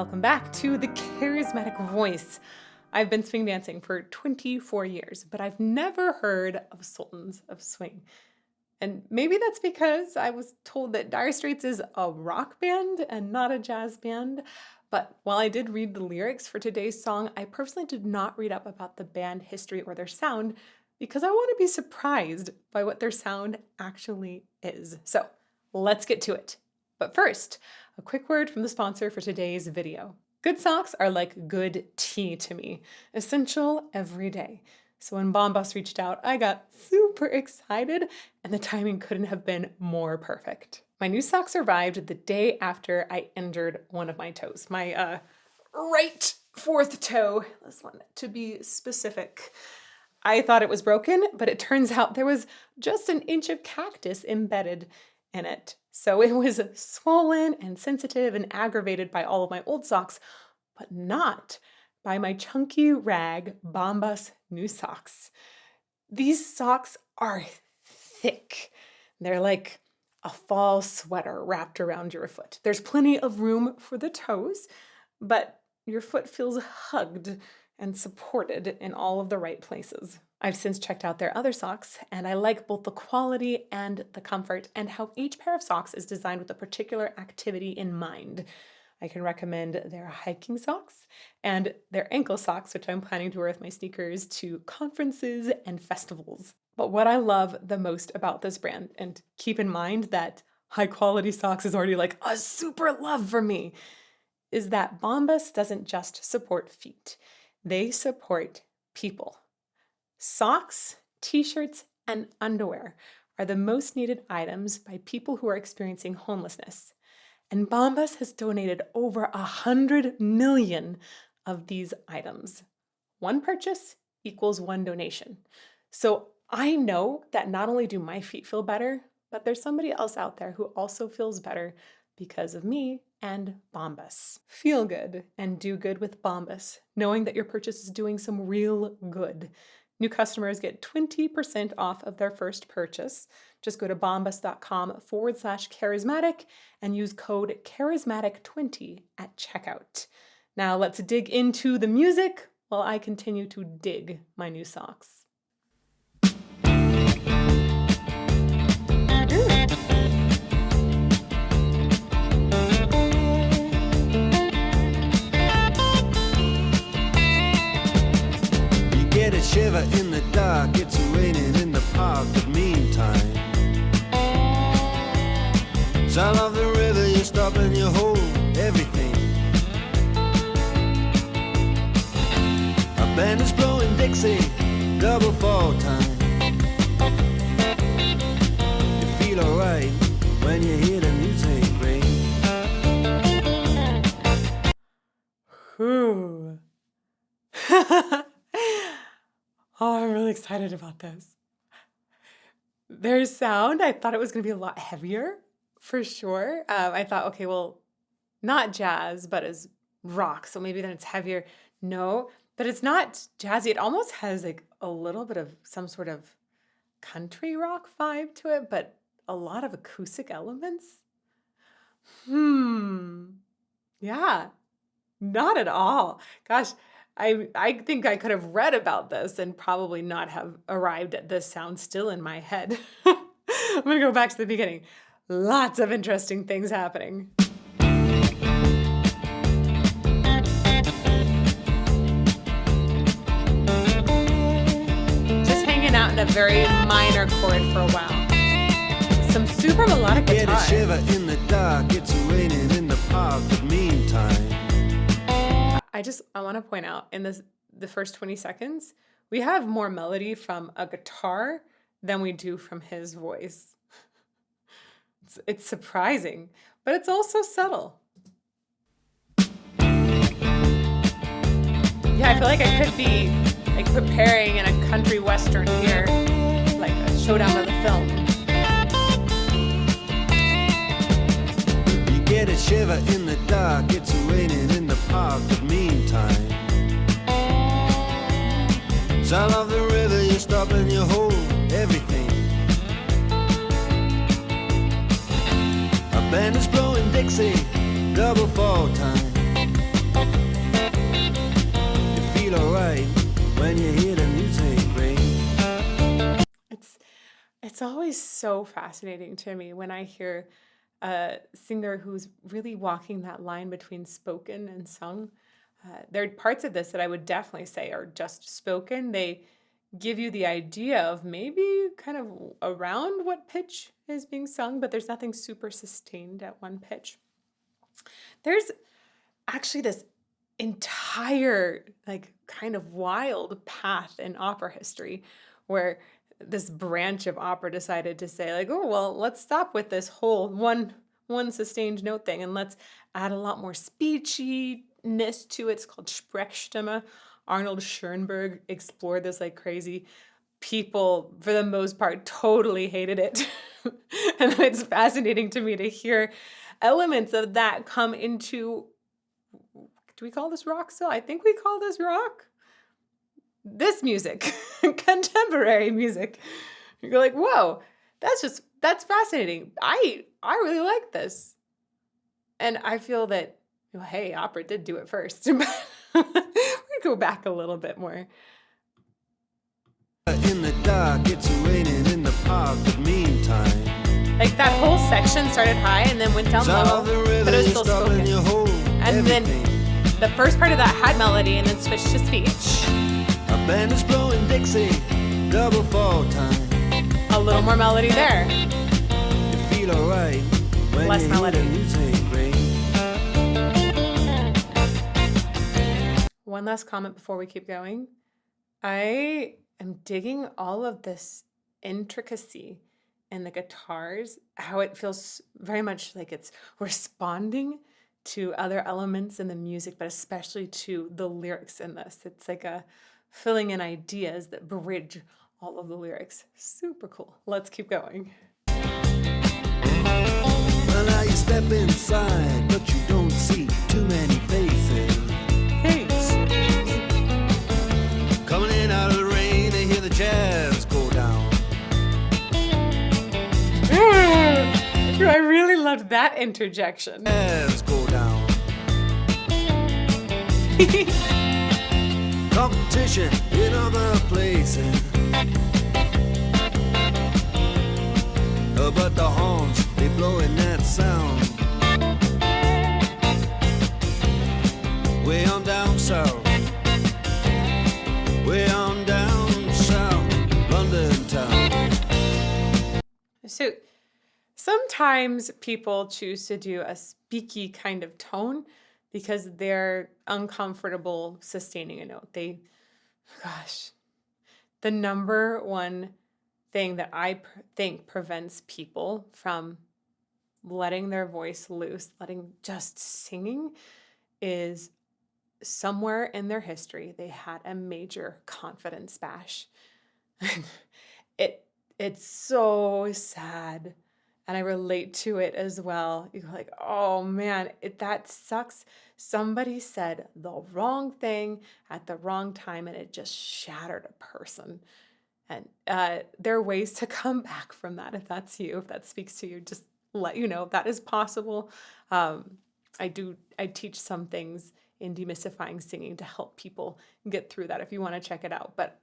Welcome back to the Charismatic Voice. I've been swing dancing for 24 years, but I've never heard of Sultans of Swing. And maybe that's because I was told that Dire Straits is a rock band and not a jazz band. But while I did read the lyrics for today's song, I personally did not read up about the band history or their sound because I want to be surprised by what their sound actually is. So let's get to it. But first, a quick word from the sponsor for today's video. Good socks are like good tea to me, essential every day. So when Bombas reached out, I got super excited and the timing couldn't have been more perfect. My new socks arrived the day after I injured one of my toes, my right fourth toe, this one to be specific. I thought it was broken, but it turns out there was just an inch of cactus embedded in it. So it was swollen and sensitive and aggravated by all of my old socks, but not by my chunky rag Bombas new socks. These socks are thick. They're like a fall sweater wrapped around your foot. There's plenty of room for the toes, but your foot feels hugged and supported in all of the right places. I've since checked out their other socks, and I like both the quality and the comfort and how each pair of socks is designed with a particular activity in mind. I can recommend their hiking socks and their ankle socks, which I'm planning to wear with my sneakers to conferences and festivals. But what I love the most about this brand, and keep in mind that high quality socks is already like a super love for me, is that Bombas doesn't just support feet. They support people. Socks, t-shirts, and underwear are the most needed items by people who are experiencing homelessness. And Bombas has donated over 100 million of these items. One purchase equals one donation. So I know that not only do my feet feel better, but there's somebody else out there who also feels better because of me and Bombas. Feel good and do good with Bombas, knowing that your purchase is doing some real good. New customers get 20% off of their first purchase. Just go to bombas.com/charismatic and use code charismatic20 at checkout. Now let's dig into the music while I continue to dig my new socks. Shiver in the dark, it's raining in the park, but meantime, sound of the river, you stop and you hold everything. A band is blowing Dixie, double fall time. You feel alright when you hear the music ring. Whew. Oh, I'm really excited about this. Their sound, I thought it was going to be a lot heavier, for sure. I thought, okay, well, not jazz, but as rock, so maybe then it's heavier. No, but it's not jazzy. It almost has like a little bit of some sort of country rock vibe to it, but a lot of acoustic elements. Yeah, not at all. Gosh. I think I could have read about this and probably not have arrived at this sound still in my head. I'm going to go back to the beginning. Lots of interesting things happening. Just hanging out in a very minor chord for a while. Some super melodic guitar. Get a shiver in the dark, it's raining in the park, but meantime. I want to point out in the first 20 seconds, we have more melody from a guitar than we do from his voice. It's surprising, but it's also subtle. Yeah, I feel like I could be like preparing in a country western here, like a showdown of the film. You get a shiver in the dark, it's raining in the park, but meantime, sound of the river, you stop and you hold everything. A band is blowing Dixie, double fall time. always so fascinating to me when I hear a singer who's really walking that line between spoken and sung. There are parts of this that I would definitely say are just spoken. They give you the idea of maybe kind of around what pitch is being sung, but there's nothing super sustained at one pitch. There's actually this entire, like, kind of wild path in opera history where this branch of opera decided to say, like, oh, well, let's stop with this whole one sustained note thing and let's add a lot more speechiness to it. It's called Sprechstimme. Arnold Schoenberg explored this like crazy. People, for the most part, totally hated it. And it's fascinating to me to hear elements of that come into, do we call this rock still? I think we call this rock. This music, contemporary music. You're like, whoa, that's fascinating. I really like this. And I feel that, well, hey, opera did do it first. We're gonna go back a little bit more. In the dark, it's raining in the park, but meantime, like that whole section started high and then went down low, but it was still spoken. And then the first part of that had melody and then switched to speech. A band is blowing Dixie, double fall time. A little more melody there. You feel alright when Less you melody. hear the music ring. One last comment before we keep going. I am digging all of this intricacy in the guitars, how it feels very much like it's responding to other elements in the music, but especially to the lyrics in this. It's like a filling in ideas that bridge all of the lyrics. Super cool. Let's keep going. Well, now you step inside, but you don't see too many faces. Coming in out of the rain, they hear the jazz go down. I really loved that interjection. Jazz go down. Competition in other places. But the horns, they blowing that sound. Way on down south. Way on down south, London town. So sometimes people choose to do a speaky kind of tone because they're uncomfortable sustaining a note. The number one thing that I think prevents people from letting their voice loose, letting just singing, is somewhere in their history they had a major confidence bash. It's so sad, and I relate to it as well. You go like, oh man, that sucks. Somebody said the wrong thing at the wrong time and it just shattered a person. And there are ways to come back from that. If that's you, if that speaks to you, just let you know that is possible. I teach some things in demystifying singing to help people get through that if you want to check it out. But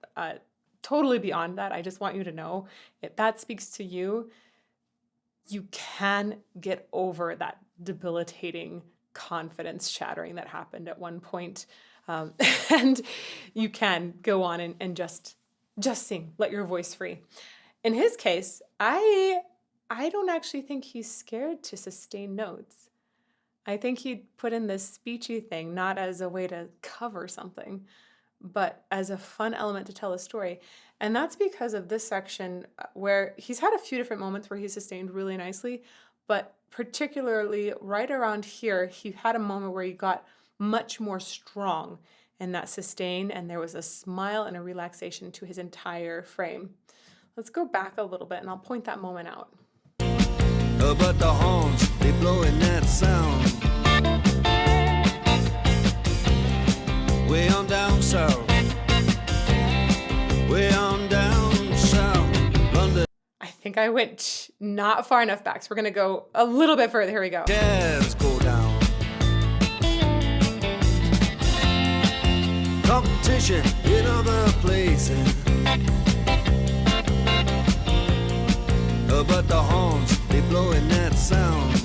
totally beyond that, I just want you to know if that speaks to you, you can get over that debilitating confidence shattering that happened at one point. And you can go on and just sing, let your voice free. In his case, I don't actually think he's scared to sustain notes. I think he put in this speechy thing, not as a way to cover something, but as a fun element to tell a story. And that's because of this section where he's had a few different moments where he sustained really nicely, but particularly right around here, he had a moment where he got much more strong in that sustain, and there was a smile and a relaxation to his entire frame. Let's go back a little bit and I'll point that moment out. But the horns, they blowing that sound. Way on down south. Way on down south. London. I think I went not far enough back, so we're gonna go a little bit further. Here we go. Jazz go down. Competition in other places. blowing that sound.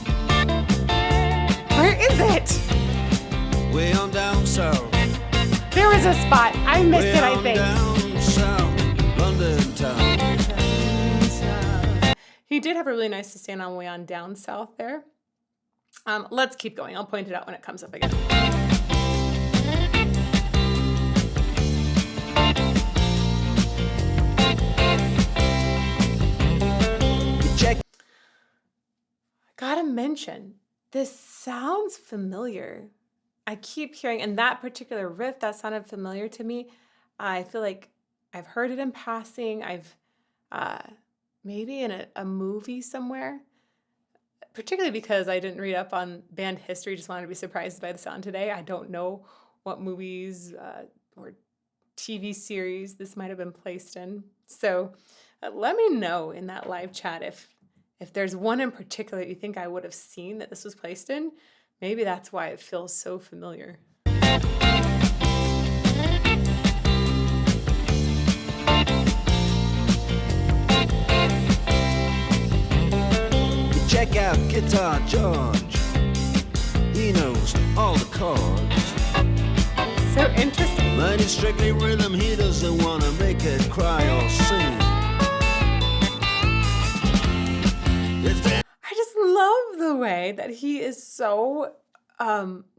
Where is it? Way on down south. There is a spot. I missed Way it, I on think. down south, London town. He did have a really nice sustain on Way on Down South there. Let's keep going. I'll point it out when it comes up again. Check. Gotta mention, this sounds familiar. I keep hearing, and that particular riff, that sounded familiar to me. I feel like I've heard it in passing. I've maybe in a movie somewhere, particularly because I didn't read up on band history. Just wanted to be surprised by the sound today. I don't know what movies or TV series this might have been placed in. So let me know in that live chat if there's one in particular that you think I would have seen that this was placed in. Maybe that's why it feels so familiar. Check out Guitar George. He knows all the chords. So interesting. Mine is strictly rhythm. He doesn't want to make it cry or sing. I just love the way that he is so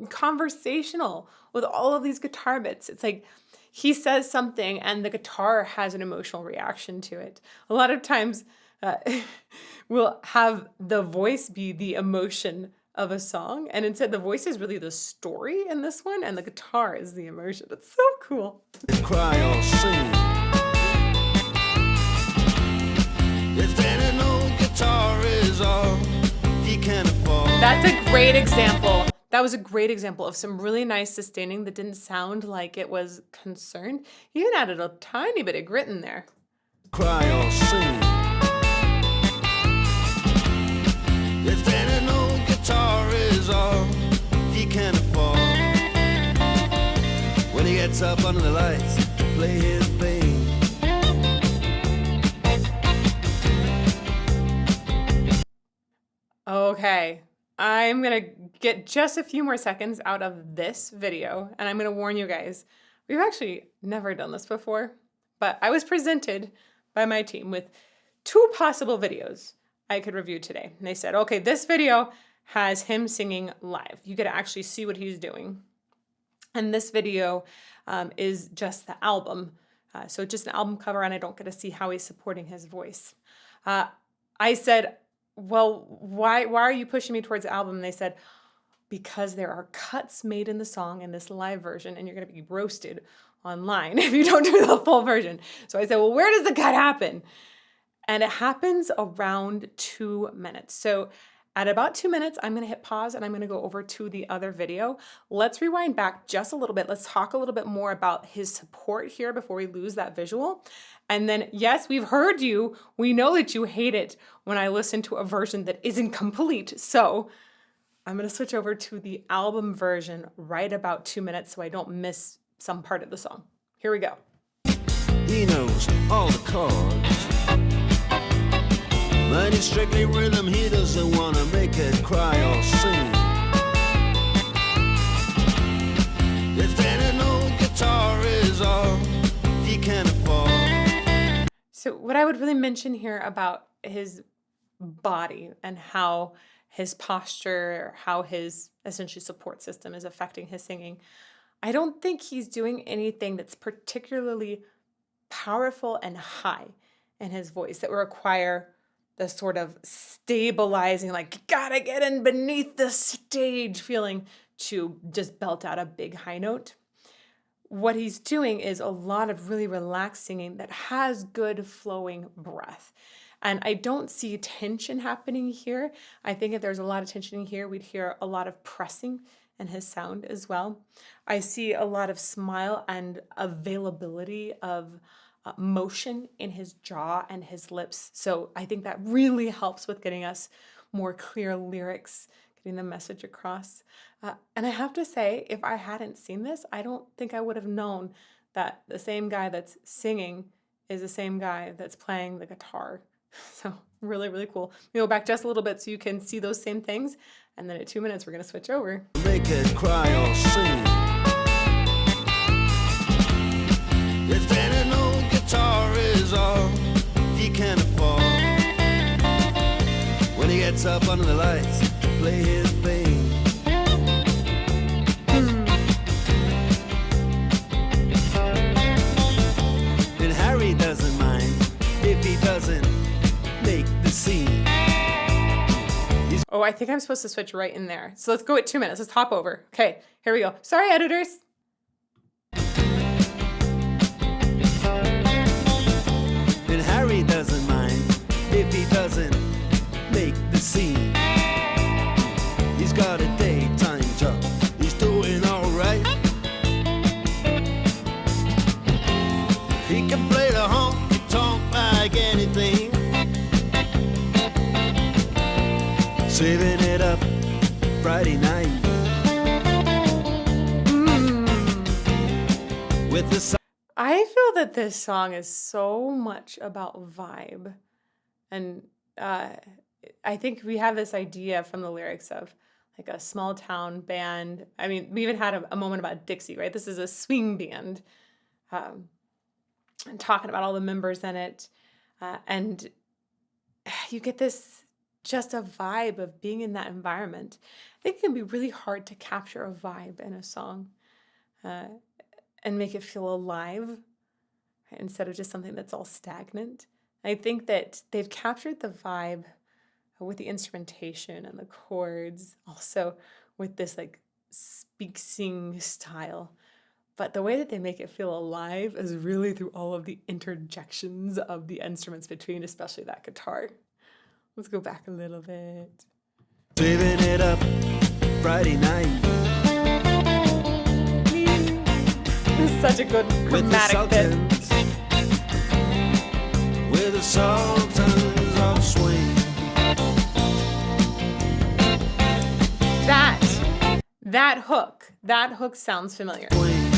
conversational with all of these guitar bits. It's like he says something and the guitar has an emotional reaction to it. A lot of times we'll have the voice be the emotion of a song, and instead the voice is really the story in this one, and the guitar is the emotion. It's so cool. Cry or sing. If that an old guitar is all he can afford. That's a great example. That was a great example of some really nice sustaining that didn't sound like it was concerned. He even added a tiny bit of grit in there. Cry or sing. If that an old guitar is all he can afford. When he gets up under the lights to play his thing. Okay, I'm gonna get just a few more seconds out of this video, and I'm gonna warn you guys, we've actually never done this before, but I was presented by my team with two possible videos I could review today. And they said, okay, this video has him singing live. You get to actually see what he's doing. And this video is just the album. So just an album cover, and I don't get to see how he's supporting his voice. I said, well, why are you pushing me towards the album? And they said, because there are cuts made in the song in this live version, and you're going to be roasted online if you don't do the full version. So I said, well, where does the cut happen? And it happens around 2 minutes. So at about 2 minutes, I'm going to hit pause and I'm going to go over to the other video. Let's rewind back just a little bit. Let's talk a little bit more about his support here before we lose that visual. And then, yes, we've heard you. We know that you hate it when I listen to a version that isn't complete. So I'm going to switch over to the album version right about 2 minutes so I don't miss some part of the song. Here we go. He knows all the chords. Mine is strictly rhythm. He doesn't want to make it cry or sing. If that an old guitar is all he can afford. So what I would really mention here about his body and how his posture, how his essentially support system is affecting his singing, I don't think he's doing anything that's particularly powerful and high in his voice that would require the sort of stabilizing, like, gotta get in beneath the stage feeling to just belt out a big high note. What he's doing is a lot of really relaxed singing that has good flowing breath. And I don't see tension happening here. I think if there's a lot of tension in here, we'd hear a lot of pressing in his sound as well. I see a lot of smile and availability of motion in his jaw and his lips. So I think that really helps with getting us more clear lyrics, getting the message across. And I have to say, if I hadn't seen this, I don't think I would have known that the same guy that's singing is the same guy that's playing the guitar So really, really cool. We go back just a little bit so you can see those same things. And then at 2 minutes, we're going to switch over. Make it cry or sing. If any old guitar is all he can afford, when he gets up under the lights to play his thing. And Harry doesn't mind if he doesn't make the scene. Oh, I think I'm supposed to switch right in there. So let's go at 2 minutes. Let's hop over. Okay, here we go. Sorry, editors. And Harry doesn't mind if he doesn't make the scene. He's got a daytime job. He's doing all right. He can play the honky-tonk like anything. Saving it up Friday night with the I feel that this song is so much about vibe. And I think we have this idea from the lyrics of like a small town band. I mean, we even had a moment about Dixie, right? This is a swing band, and talking about all the members in it. And you get this just a vibe of being in that environment. I think it can be really hard to capture a vibe in a song and make it feel alive, right, instead of just something that's all stagnant. I think that they've captured the vibe with the instrumentation and the chords, also with this like speak sing style. But the way that they make it feel alive is really through all of the interjections of the instruments between, especially that guitar. Let's go back a little bit. saving it up Friday night This is such a good with the chromatic bit. Sultans, with the Sultans of Swing. That hook sounds familiar. Swing.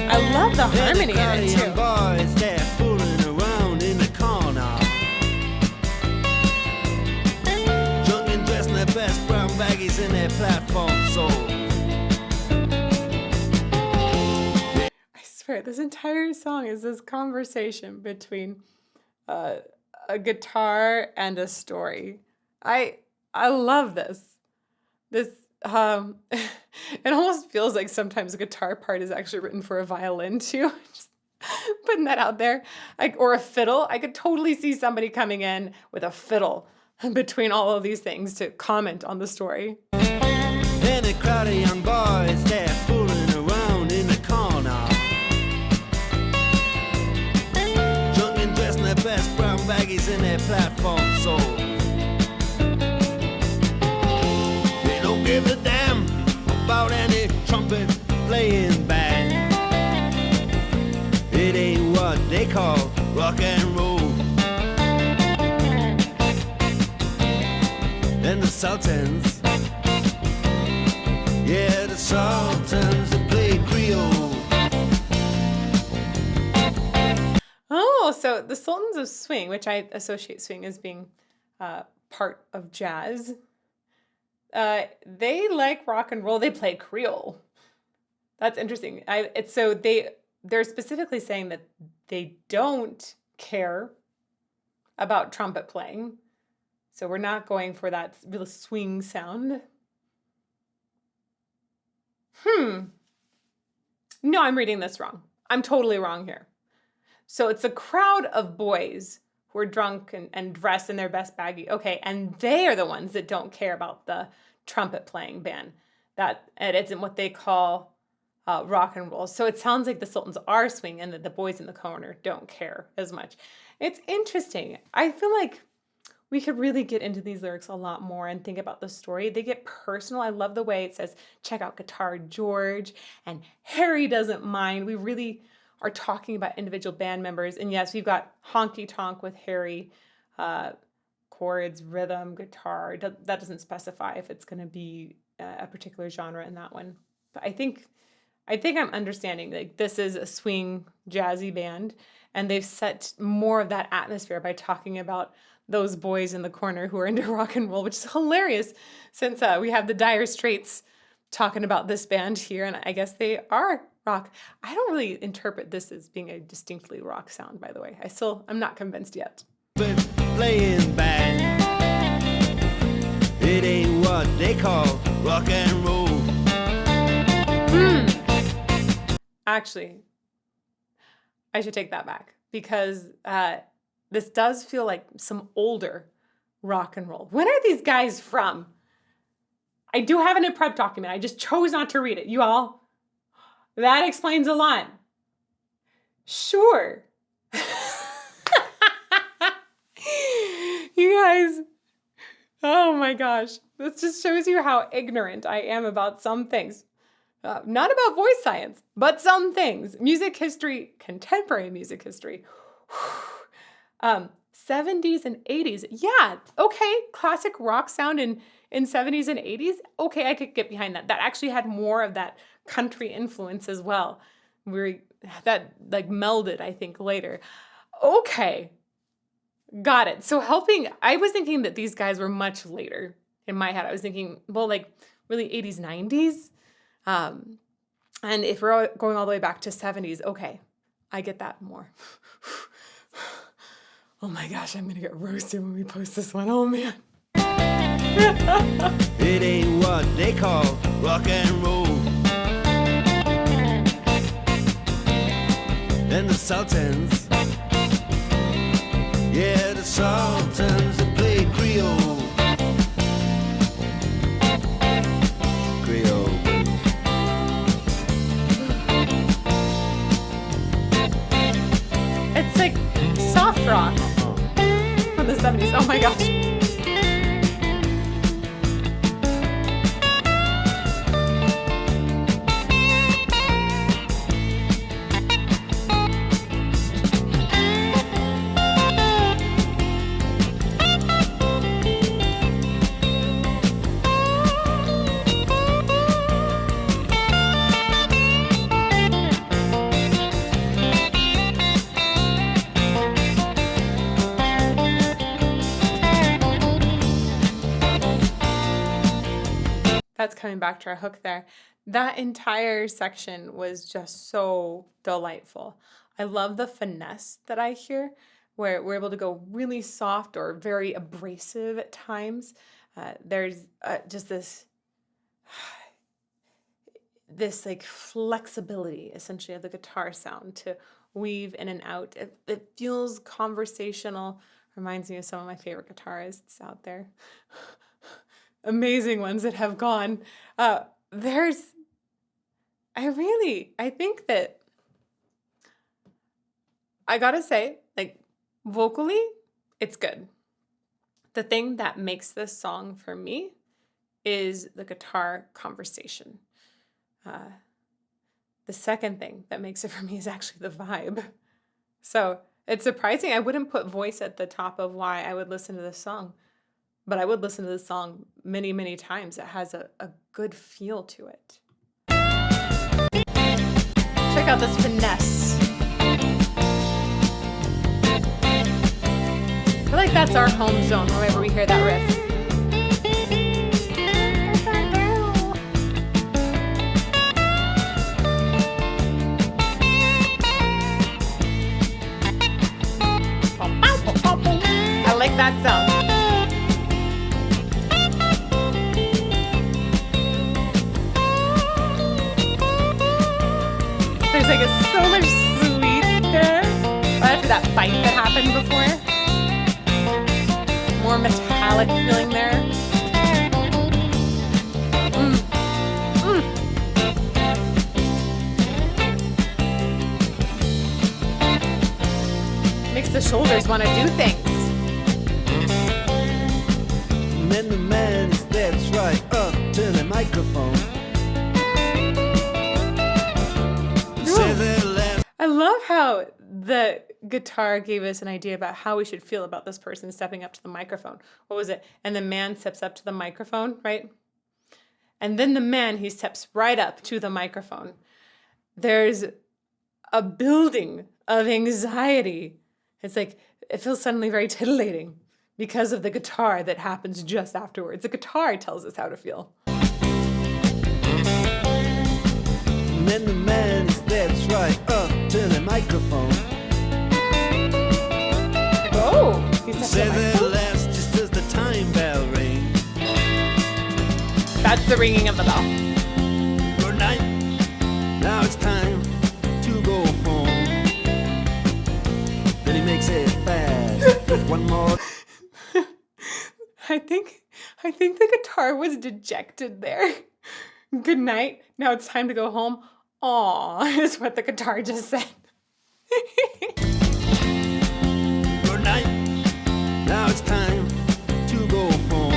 I love the harmony in it Young too. boys, they're fooling around in the corner. Drunk and dressed in their best brown baggies in their platform soles. I swear, this entire song is this conversation between a guitar and a story. I love this. This it almost feels like sometimes the guitar part is actually written for a violin too. Just putting that out there. Like, or a fiddle. I could totally see somebody coming in with a fiddle between all of these things to comment on the story. And a crowd of young boys, they're fooling around in the corner. Drunk and dressed in their best brown baggies in their platform soles. They don't give a damn about any trumpet playing band. It ain't what they call rock and roll. And the Sultans, yeah, the Sultans that play Creole. Oh, so the Sultans of Swing, which I associate swing as being part of jazz, they like rock and roll. They play Creole. That's interesting. They're specifically saying that they don't care about trumpet playing. So we're not going for that real swing sound. No, I'm reading this wrong. I'm totally wrong here. So it's a crowd of boys who are drunk and dressed in their best baggy. Okay, and they are the ones that don't care about the trumpet playing band. That it isn't what they call rock and roll. So it sounds like the Sultans are swing and that the boys in the corner don't care as much. It's interesting. I feel like we could really get into these lyrics a lot more and think about the story. They get personal. I love the way it says, check out Guitar George, and Harry doesn't mind. We really are talking about individual band members. And yes, we've got Honky Tonk with Harry, chords, rhythm, guitar. That doesn't specify if it's going to be a particular genre in that one. But I think I'm understanding, like, this is a swing jazzy band, and they've set more of that atmosphere by talking about those boys in the corner who are into rock and roll, which is hilarious since we have the Dire Straits talking about this band here, and I guess they are rock. I don't really interpret this as being a distinctly rock sound, by the way. I'm not convinced yet. But playing band, it ain't what they call rock and roll. Actually, I should take that back because this does feel like some older rock and roll. When are these guys from? I do have it in a prep document. I just chose not to read it. You all, that explains a lot. Sure. You guys, oh my gosh. This just shows you how ignorant I am about some things. Not about voice science, but some things. Music history, contemporary music history. 70s and 80s. Yeah, okay. Classic rock sound in 70s and 80s. Okay, I could get behind that. That actually had more of that country influence as well. That like melded, I think, later. Okay, got it. So I was thinking that these guys were much later in my head. I was thinking, well, like really 80s, 90s. And if we're going all the way back to 70s, okay, I get that more. Oh my gosh, I'm gonna get roasted when we post this one. Oh man. It ain't what they call rock and roll. And the Sultans, yeah, the Sultans that play Creole. It's like soft rock from the 70s. Oh my gosh. That's coming back to our hook there. That entire section was just so delightful. I love the finesse that I hear, where we're able to go really soft or very abrasive at times. There's just this like flexibility, essentially, of the guitar sound to weave in and out. It feels conversational. Reminds me of some of my favorite guitarists out there. Amazing ones that have gone. I think that I gotta say, like, vocally, it's good. The thing that makes this song for me is the guitar conversation. The second thing that makes it for me is actually the vibe. So it's surprising. I wouldn't put voice at the top of why I would listen to this song. But I would listen to this song many, many times. It has a good feel to it. Check out this finesse. I feel like that's our home zone whenever we hear that riff. I like that sound. There's like so much sweet there. After that bite that happened before. More metallic feeling there. Makes the shoulders want to do things. And the man steps right up to the microphone. I love how the guitar gave us an idea about how we should feel about this person stepping up to the microphone. What was it? And the man steps up to the microphone, right? And then the man, he steps right up to the microphone. There's a building of anxiety. It's like, it feels suddenly very titillating because of the guitar that happens just afterwards. The guitar tells us how to feel. And then the man steps right up to the microphone. Oh, he steps to the Says it microphone? last just as the time bell rings. That's the ringing of the bell. Good night, now it's time to go home. Then he makes it fast with one more. I think the guitar was dejected there. Good night. Now it's time to go home. Aw, is what the guitar just said. Good night, now it's time to go home.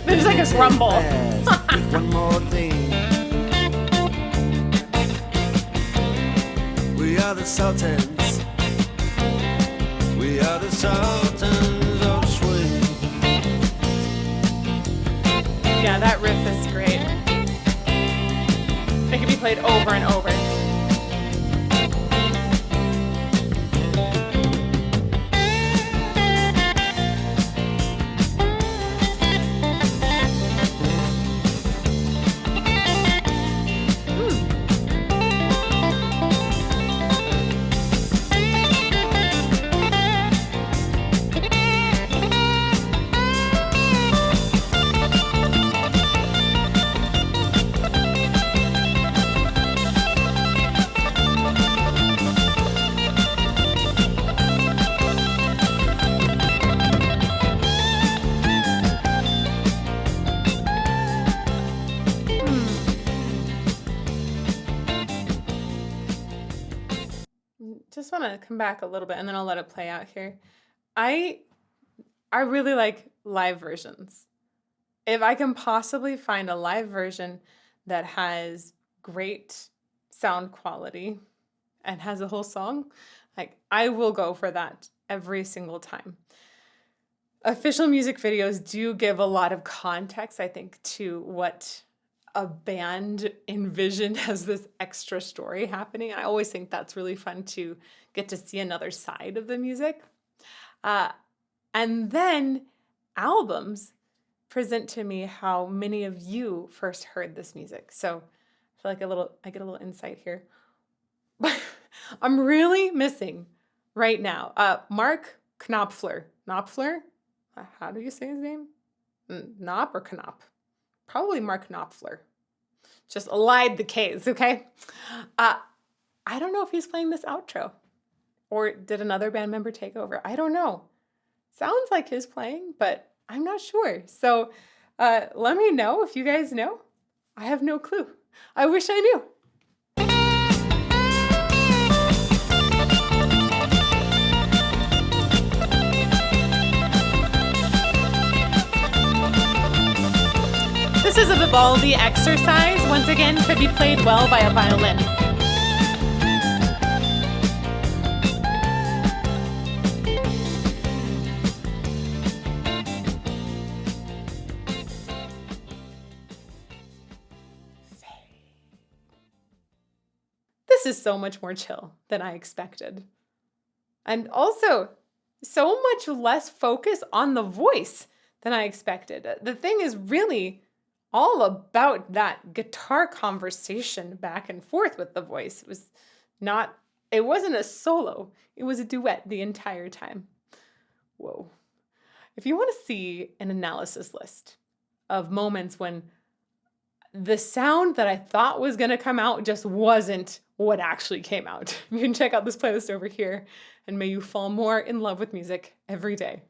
There's like a grumble. Fast with one more thing. We are the Sultans. We are the Sultans of Swing. Yeah, that riff is great. It can be played over and over. Just want to come back a little bit and then I'll let it play out here. I really like live versions. If I can possibly find a live version that has great sound quality and has a whole song, like I will go for that every single time. Official music videos do give a lot of context, I think, to what a band envisioned as this extra story happening. I always think that's really fun to get to see another side of the music. And then albums present to me how many of you first heard this music. So I feel like I get a little insight here. I'm really missing right now Mark Knopfler. Knopfler? How do you say his name? Knop or Knop? Probably Mark Knopfler. Just allied the K's, okay? I don't know if he's playing this outro. Or did another band member take over? I don't know. Sounds like his playing, but I'm not sure. So let me know if you guys know. I have no clue. I wish I knew. This is a Vivaldi exercise. Once again, could be played well by a violin. This is so much more chill than I expected. And also, so much less focus on the voice than I expected. The thing is really all about that guitar conversation back and forth with the voice. It wasn't a solo, it was a duet the entire time. Whoa. If you want to see an analysis list of moments when the sound that I thought was going to come out just wasn't what actually came out, you can check out this playlist over here, and may you fall more in love with music every day.